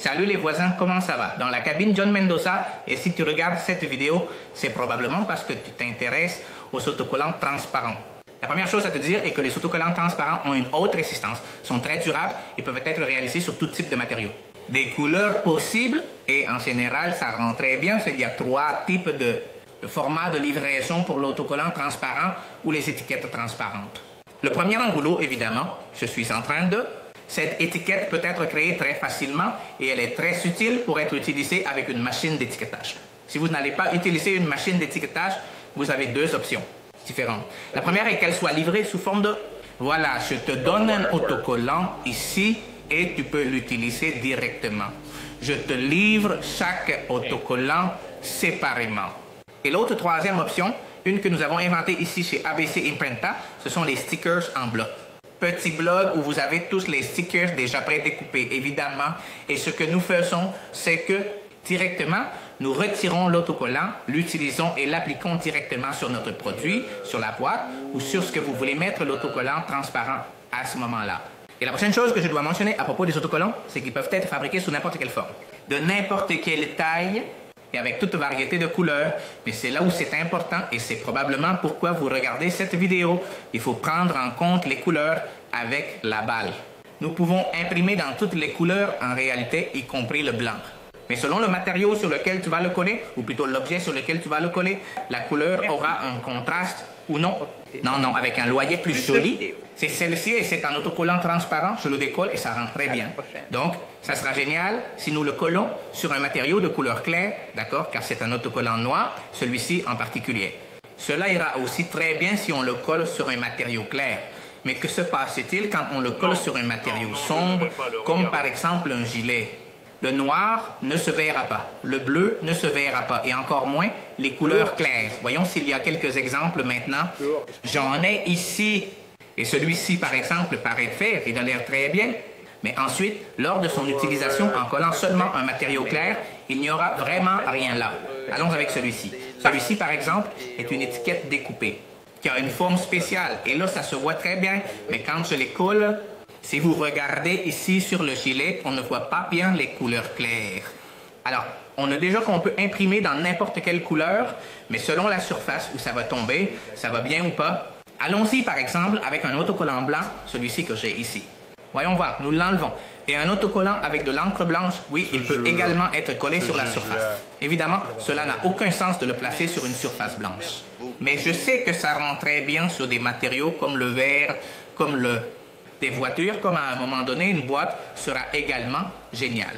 Salut les voisins, comment ça va? Dans la cabine John Mendoza, et si tu regardes cette vidéo, c'est probablement parce que tu t'intéresses aux autocollants transparents. La première chose à te dire est que les autocollants transparents ont une haute résistance, sont très durables et peuvent être réalisés sur tout type de matériaux. Des couleurs possibles, et en général ça rend très bien, il y a 3 types de formats de livraison pour l'autocollant transparent ou les étiquettes transparentes. Le premier en rouleau, évidemment, je suis en train de... Cette étiquette peut être créée très facilement et elle est très utile pour être utilisée avec une machine d'étiquetage. Si vous n'allez pas utiliser une machine d'étiquetage, vous avez 2 options différentes. La première est qu'elle soit livrée sous forme de... Voilà, je te donne un autocollant ici et tu peux l'utiliser directement. Je te livre chaque autocollant séparément. Et l'autre troisième option, une que nous avons inventée ici chez ABC Imprenta, ce sont les stickers en bloc. Petit blog où vous avez tous les stickers déjà prédécoupés, évidemment. Et ce que nous faisons, c'est que directement, nous retirons l'autocollant, l'utilisons et l'appliquons directement sur notre produit, sur la boîte ou sur ce que vous voulez mettre l'autocollant transparent à ce moment-là. Et la prochaine chose que je dois mentionner à propos des autocollants, c'est qu'ils peuvent être fabriqués sous n'importe quelle forme, de n'importe quelle taille et avec toute variété de couleurs. Mais c'est là où c'est important et c'est probablement pourquoi vous regardez cette vidéo. Il faut prendre en compte les couleurs avec la balle. Nous pouvons imprimer dans toutes les couleurs en réalité, y compris le blanc. Mais selon le matériau sur lequel tu vas le coller, ou plutôt l'objet sur lequel tu vas le coller, la couleur aura un contraste ou non. Non, avec un loyer plus joli. C'est celle-ci et c'est un autocollant transparent. Je le décolle et ça rend très bien. Donc, ça sera génial si nous le collons sur un matériau de couleur claire, d'accord, car c'est un autocollant noir, celui-ci en particulier. Cela ira aussi très bien si on le colle sur un matériau clair. Mais que se passe-t-il quand on le colle sur un matériau sombre, comme par exemple un gilet? Le noir ne se verra pas, le bleu ne se verra pas, et encore moins les couleurs claires. Voyons s'il y a quelques exemples maintenant. J'en ai ici, et celui-ci par exemple paraît faire, il a l'air très bien. Mais ensuite, lors de son utilisation en collant seulement un matériau clair, il n'y aura vraiment rien là. Allons avec celui-ci. Celui-ci par exemple est une étiquette découpée, qui a une forme spéciale, et là ça se voit très bien, mais quand je les colle, si vous regardez ici sur le gilet, on ne voit pas bien les couleurs claires. Alors, on a déjà qu'on peut imprimer dans n'importe quelle couleur, mais selon la surface où ça va tomber, ça va bien ou pas. Allons-y par exemple avec un autocollant blanc, celui-ci que j'ai ici. Voyons voir, nous l'enlevons. Et un autocollant avec de l'encre blanche, oui, il peut également être collé sur la surface. Évidemment, cela n'a aucun sens de le placer sur une surface blanche. Mais je sais que ça rend très bien sur des matériaux comme le verre, comme des voitures, comme à un moment donné, une boîte sera également géniale.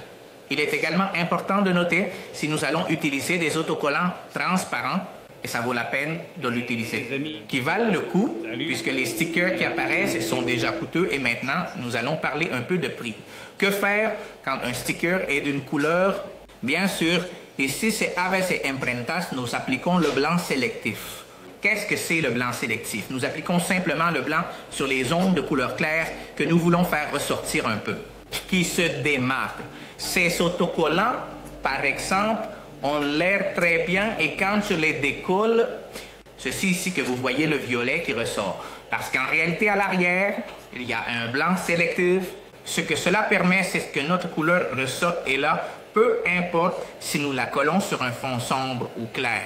Il est également important de noter si nous allons utiliser des autocollants transparents, et ça vaut la peine de l'utiliser, qui valent le coup, puisque les stickers qui apparaissent sont déjà coûteux, et maintenant, nous allons parler un peu de prix. Que faire quand un sticker est d'une couleur? Bien sûr, ici c'est ABC Imprentas, nous appliquons le blanc sélectif. Qu'est-ce que c'est le blanc sélectif? Nous appliquons simplement le blanc sur les zones de couleur claire que nous voulons faire ressortir un peu, qui se démarquent. Ces autocollants, par exemple, ont l'air très bien et quand je les décolle, ceci ici que vous voyez le violet qui ressort. Parce qu'en réalité, à l'arrière, il y a un blanc sélectif. Ce que cela permet, c'est que notre couleur ressorte et là, peu importe si nous la collons sur un fond sombre ou clair.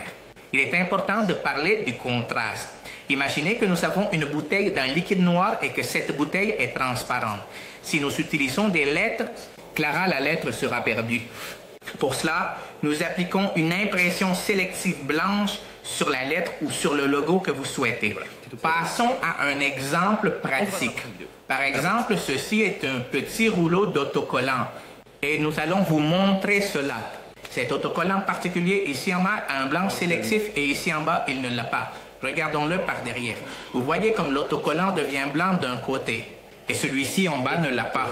Il est important de parler du contraste. Imaginez que nous avons une bouteille d'un liquide noir et que cette bouteille est transparente. Si nous utilisons des lettres, Clara, la lettre sera perdue. Pour cela, nous appliquons une impression sélective blanche sur la lettre ou sur le logo que vous souhaitez. Passons à un exemple pratique. Par exemple, ceci est un petit rouleau d'autocollant et nous allons vous montrer cela. Cet autocollant particulier, ici en bas, a un blanc sélectif et ici en bas, il ne l'a pas. Regardons-le par derrière. Vous voyez comme l'autocollant devient blanc d'un côté et celui-ci en bas ne l'a pas.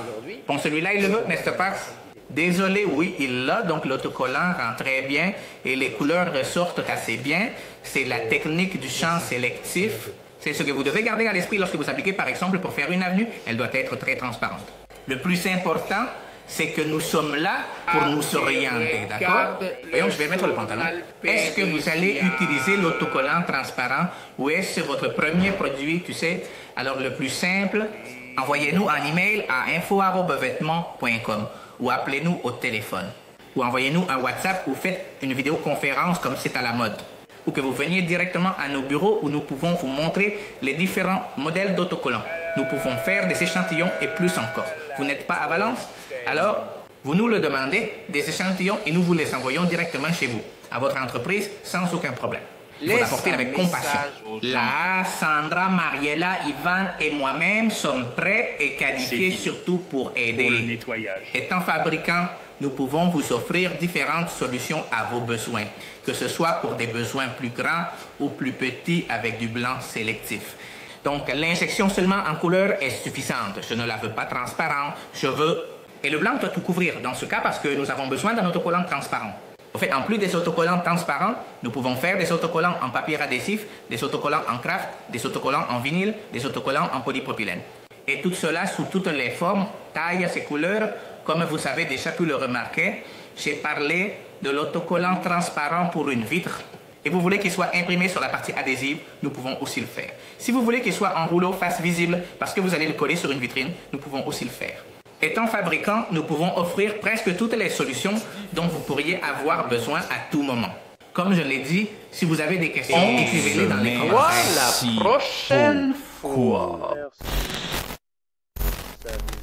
Bon, celui-là, il le veut, n'est-ce pas? Désolé, oui, il l'a, donc l'autocollant rend très bien et les couleurs ressortent assez bien. C'est la technique du champ sélectif. C'est ce que vous devez garder à l'esprit lorsque vous appliquez, par exemple, pour faire une avenue, elle doit être très transparente. Le plus important, c'est que nous sommes là pour nous orienter, d'accord? Voyons, je vais mettre le pantalon. Est-ce que vous allez utiliser l'autocollant transparent ou est-ce votre premier produit, tu sais? Alors, le plus simple, envoyez-nous un email à info@vêtements.com ou appelez-nous au téléphone. Ou envoyez-nous un WhatsApp ou faites une vidéoconférence comme c'est à la mode. Ou que vous veniez directement à nos bureaux où nous pouvons vous montrer les différents modèles d'autocollants. Nous pouvons faire des échantillons et plus encore. Vous n'êtes pas à Valence? Alors, vous nous le demandez, des échantillons, et nous vous les envoyons directement chez vous, à votre entreprise, sans aucun problème. Il faut l'apporter avec compassion. Là, Sandra, Mariella, Ivan et moi-même sommes prêts et qualifiés surtout pour aider. Pour le nettoyage. Étant fabricants, nous pouvons vous offrir différentes solutions à vos besoins, que ce soit pour des besoins plus grands ou plus petits avec du blanc sélectif. Donc, l'injection seulement en couleur est suffisante. Je ne la veux pas transparente, je veux... Et le blanc doit tout couvrir dans ce cas parce que nous avons besoin d'un autocollant transparent. En fait, en plus des autocollants transparents, nous pouvons faire des autocollants en papier adhésif, des autocollants en craft, des autocollants en vinyle, des autocollants en polypropylène. Et tout cela sous toutes les formes, tailles et couleurs. Comme vous avez déjà pu le remarquer, j'ai parlé de l'autocollant transparent pour une vitre. Et vous voulez qu'il soit imprimé sur la partie adhésive, nous pouvons aussi le faire. Si vous voulez qu'il soit en rouleau face visible parce que vous allez le coller sur une vitrine, nous pouvons aussi le faire. Étant fabricant, nous pouvons offrir presque toutes les solutions dont vous pourriez avoir besoin à tout moment. Comme je l'ai dit, si vous avez des questions, écrivez-les dans les commentaires. La prochaine fois. Merci.